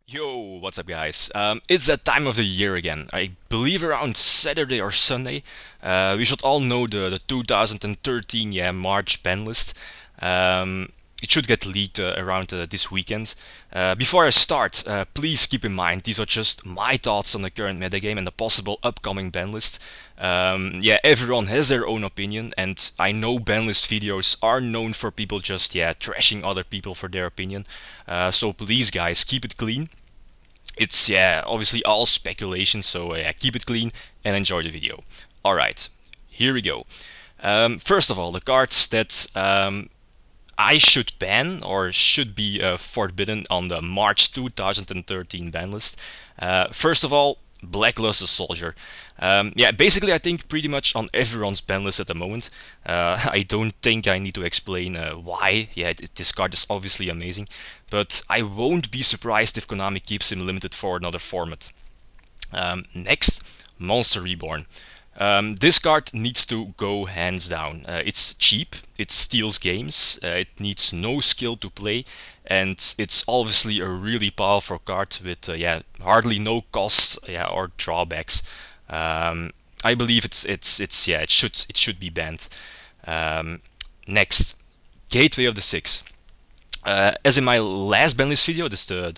Yo, what's up guys? It's that time of the year again. I believe around Saturday or Sunday. We should all know the 2013 March ban list. It should get leaked around this weekend. Before I start, please keep in mind these are just my thoughts on the current metagame and the possible upcoming ban list. Everyone has their own opinion, and I know ban list videos are known for people just trashing other people for their opinion. So please guys, keep it clean. It's obviously all speculation, so keep it clean and enjoy the video. Alright, here we go. First of all, the cards that I should ban or should be forbidden on the March 2013 ban list. First of all, Blackluster Soldier. Basically I think pretty much on everyone's ban list at the moment. I don't think I need to explain why. This card is obviously amazing, but I won't be surprised if Konami keeps him limited for another format. Next, Monster Reborn. This card needs to go hands down. It's cheap, it steals games, it needs no skill to play, and it's obviously a really powerful card with hardly no costs or drawbacks. I believe it should be banned. Next, Gateway of the Six. As in my last banlist video, this is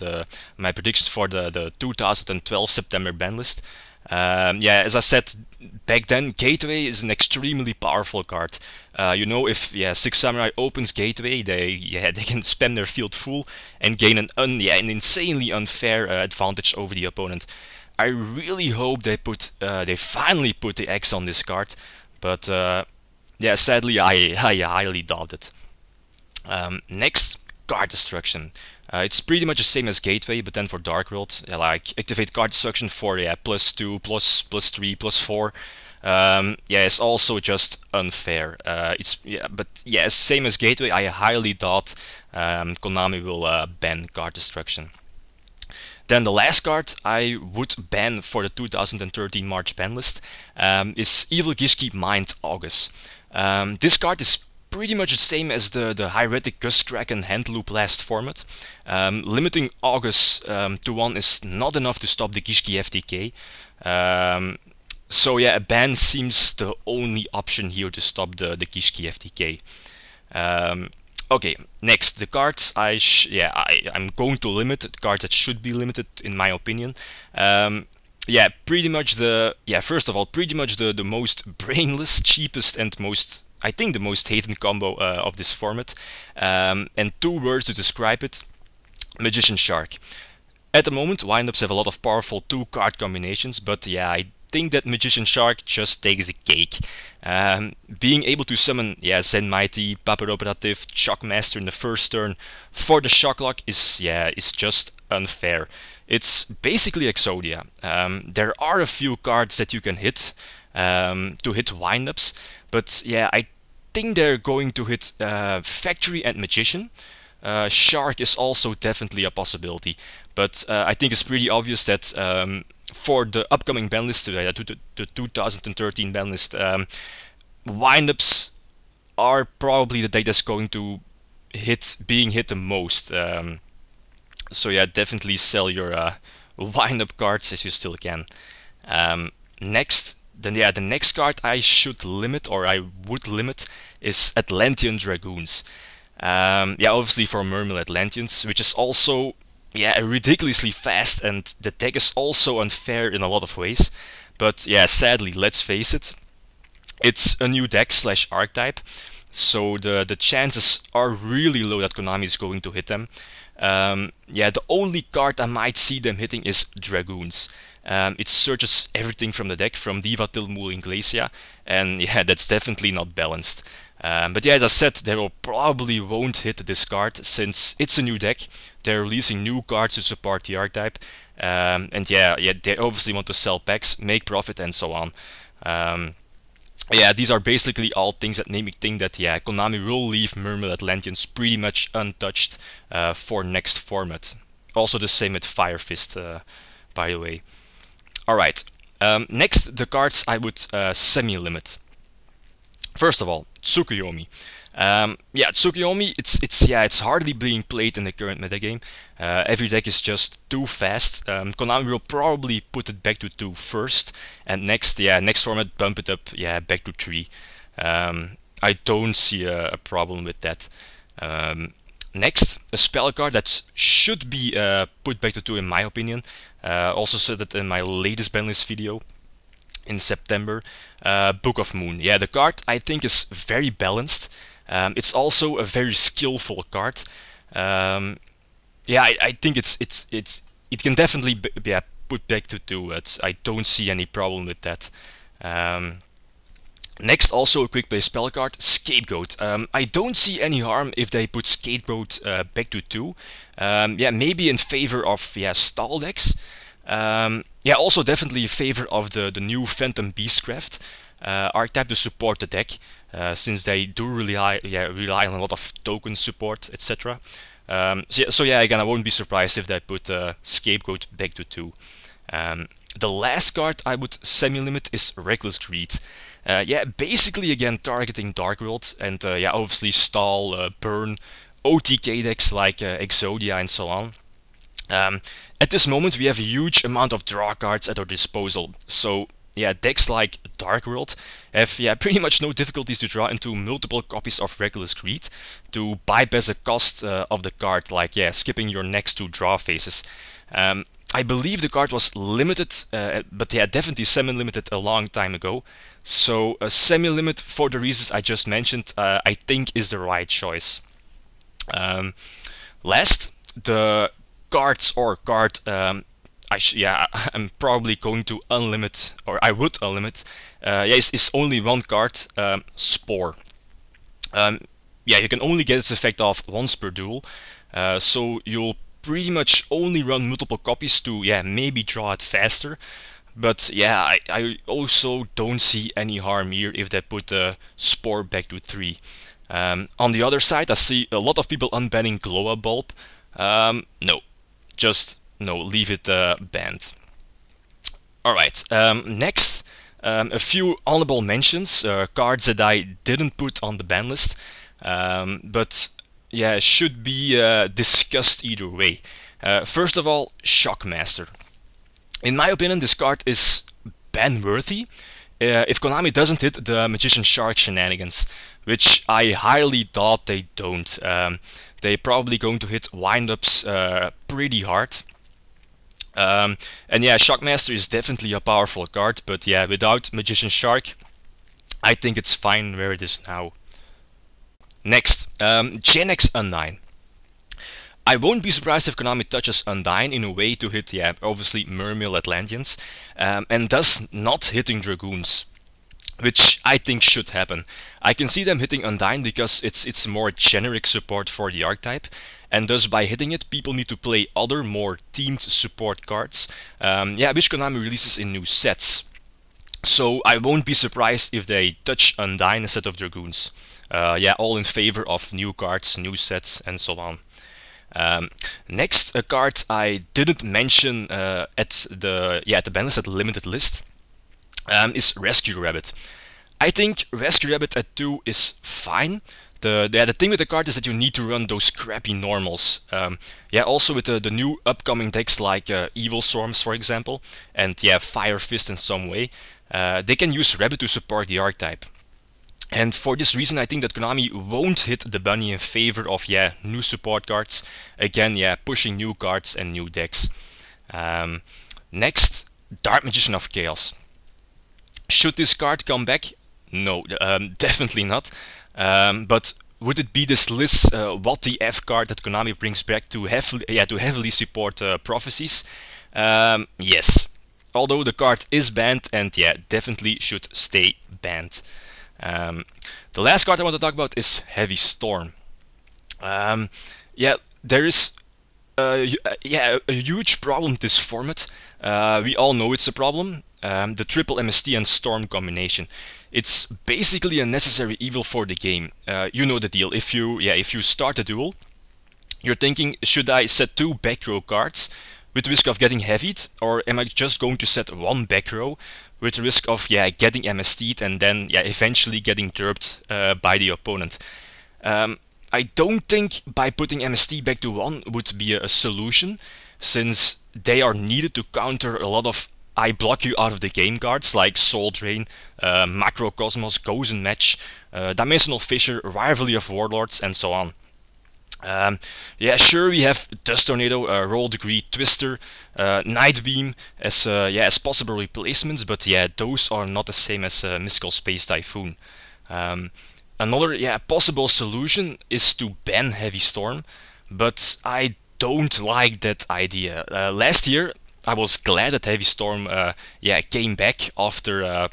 my predictions for the 2012 September banlist. As I said back then, Gateway is an extremely powerful card. If Six Samurai opens Gateway, they can spam their field full and gain an insanely unfair advantage over the opponent. I really hope they finally put the X on this card, but sadly I highly doubt it. Next, card destruction. It's pretty much the same as Gateway, but then for Dark World. Like activate card destruction for +2, +3, +4. It's also just unfair. Same as Gateway. I highly doubt Konami will ban card destruction. Then the last card I would ban for the 2013 March ban list is Evil Gishki Mind August. This card is pretty much the same as the Hieratic Gust Kraken Hand Loop last format. Limiting August to 1 is not enough to stop the Gishki FTK. A ban seems the only option here to stop the Gishki FTK. Okay, next, the cards I'm going to limit, the cards that should be limited in my opinion. Pretty much first of all, pretty much the most brainless, cheapest and most, I think, the most hated combo of this format. And 2 words to describe it: Magician Shark. At the moment, windups have a lot of powerful 2-card combinations, but I think that Magician Shark just takes the cake. Being able to summon Zen Mighty, Papal Operative, Shockmaster in the first turn for the Shocklock is just unfair. It's basically Exodia. There are a few cards that you can hit to hit windups, but I think they're going to hit Factory and Magician. Shark is also definitely a possibility, but I think it's pretty obvious that for the upcoming ban list, the 2013 ban list, windups are probably the deck that's going to being hit the most. Definitely sell your windup cards as you still can. Next, the next card I should limit, or I would limit, is Atlantean Dragoons. Obviously for Mermaid Atlanteans, which is also ridiculously fast, and the deck is also unfair in a lot of ways. But sadly, let's face it, it's a new deck / archetype, so the chances are really low that Konami is going to hit them. The only card I might see them hitting is Dragoons. It searches everything from the deck, from Diva till Mooling Glacia, and that's definitely not balanced. As I said, they probably won't hit this card since it's a new deck. They're releasing new cards to support the archetype, they obviously want to sell packs, make profit, and so on. These are basically all things that make me think that Konami will leave Mermaid Atlanteans pretty much untouched for next format. Also the same with Fire Fist, by the way. Alright, next, the cards I would semi-limit. First of all, Tsukuyomi. Yeah, Tsukiyomi, it's hardly being played in the current metagame. Every deck is just too fast. Konami will probably put it back to 2 first, and next format bump it up, back to 3. I don't see a problem with that. Next, a spell card that should be put back to 2 in my opinion. Also said that in my latest banlist video in September. Book of Moon. Yeah, the card I think is very balanced. It's also a very skillful card. I think it can definitely be put back to 2. I don't see any problem with that. Next, also a quick play spell card, Scapegoat. I don't see any harm if they put Scapegoat back to 2. Maybe in favor of stall decks. Also definitely in favor of the new Phantom Beastcraft archetype to support the deck, since they do rely on a lot of token support, etc. Again, I won't be surprised if they put Scapegoat back to 2. The last card I would semi-limit is Reckless Greed. Basically again targeting Dark World and obviously stall, burn, OTK decks like Exodia and so on. At this moment we have a huge amount of draw cards at our disposal, so decks like Dark World have pretty much no difficulties to draw into multiple copies of Reckless Greed to bypass the cost of the card, like skipping your next 2 draw phases. I believe the card was limited, but definitely semi-limited a long time ago. So a semi-limit for the reasons I just mentioned, I think is the right choice. Last, the cards or card I'm probably going to unlimit, or I would unlimit. It's only one card, Spore. You can only get its effect off once per duel, so you'll pretty much only run multiple copies to maybe draw it faster. But I also don't see any harm here if they put the Spore back to 3. On the other side, I see a lot of people unbanning Glow Up Bulb. No, leave it banned. Alright, next, a few honorable mentions, cards that I didn't put on the ban list, but should be discussed either way. First of all, Shockmaster. In my opinion, this card is ban-worthy if Konami doesn't hit the Magician Shark shenanigans, which I highly doubt they don't. They're probably going to hit wind-ups pretty hard. Shockmaster is definitely a powerful card, but without Magician Shark, I think it's fine where it is now. Next, Gen X Undyne. I won't be surprised if Konami touches Undyne in a way to hit, obviously Mermail Atlanteans, and thus not hitting Dragoons, which I think should happen. I can see them hitting Undyne because it's more generic support for the archetype, and thus by hitting it, people need to play other, more themed support cards, which Konami releases in new sets. So I won't be surprised if they touch Undyne instead of Dragoons. All in favor of new cards, new sets, and so on. Next, a card I didn't mention at the banlist, at the limited list, is Rescue Rabbit. I think Rescue Rabbit at 2 is fine. The thing with the card is that you need to run those crappy normals. Also with the new upcoming decks like Evil Storms, for example, and Fire Fist in some way, they can use Rabbit to support the archetype. And for this reason, I think that Konami won't hit the bunny in favor of new support cards. Again, pushing new cards and new decks. Next, Dark Magician of Chaos. Should this card come back? No, definitely not. But would it be this list what the F card that Konami brings back to heavily support prophecies? Yes. Although the card is banned and definitely should stay banned. The last card I want to talk about is Heavy Storm. There is a huge problem with this format. We all know it's a problem. The triple MST and Storm combination. It's basically a necessary evil for the game. You know the deal. If you start a duel, you're thinking, should I set 2 back row cards with the risk of getting heavied, or am I just going to set 1 back row with the risk of getting MST'd and then eventually getting derped by the opponent? I don't think by putting MST back to 1 would be a solution, since they are needed to counter a lot of I block you out of the game cards like Soul Drain, Macrocosmos, Gozen Match, Dimensional Fissure, Rivalry of Warlords, and so on. Yeah, sure, we have Dust Tornado, Roll Degree, Twister, Night Beam as possible replacements, but yeah, those are not the same as Mystical Space Typhoon. Um, Another possible solution is to ban Heavy Storm, but I don't like that idea. Last year, I was glad that Heavy Storm came back after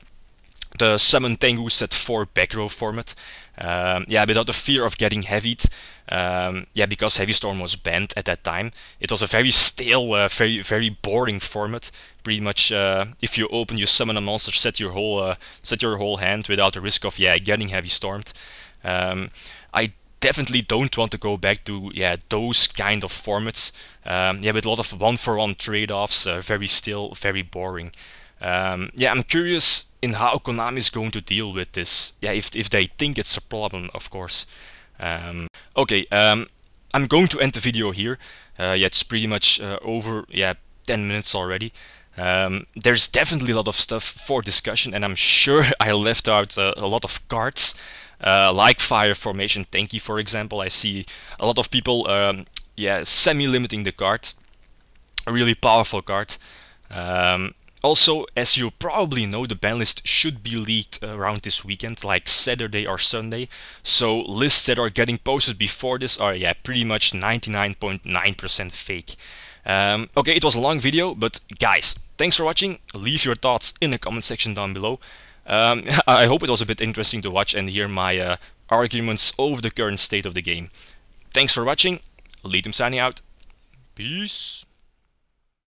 the Summon Tengu set 4 back row format. Without the fear of getting heavied. Because Heavy Storm was banned at that time. It was a very stale, very boring format. Pretty much, if you open, you summon a monster, set your whole hand without the risk of getting Heavy Stormed. I definitely don't want to go back to those kind of formats. With a lot of 1-for-1 trade-offs, very still, very boring. I'm curious in how Konami is going to deal with this. If they think it's a problem, of course. I'm going to end the video here. It's pretty much over 10 minutes already. There's definitely a lot of stuff for discussion, and I'm sure I left out a lot of cards, like Fire Formation Tenki, for example. I see a lot of people semi-limiting the card. A really powerful card. Also, as you probably know, the ban list should be leaked around this weekend, like Saturday or Sunday. So lists that are getting posted before this are pretty much 99.9% fake. It was a long video, but guys, thanks for watching. Leave your thoughts in the comment section down below. I hope it was a bit interesting to watch and hear my arguments over the current state of the game. Thanks for watching. Leadum signing out. Peace.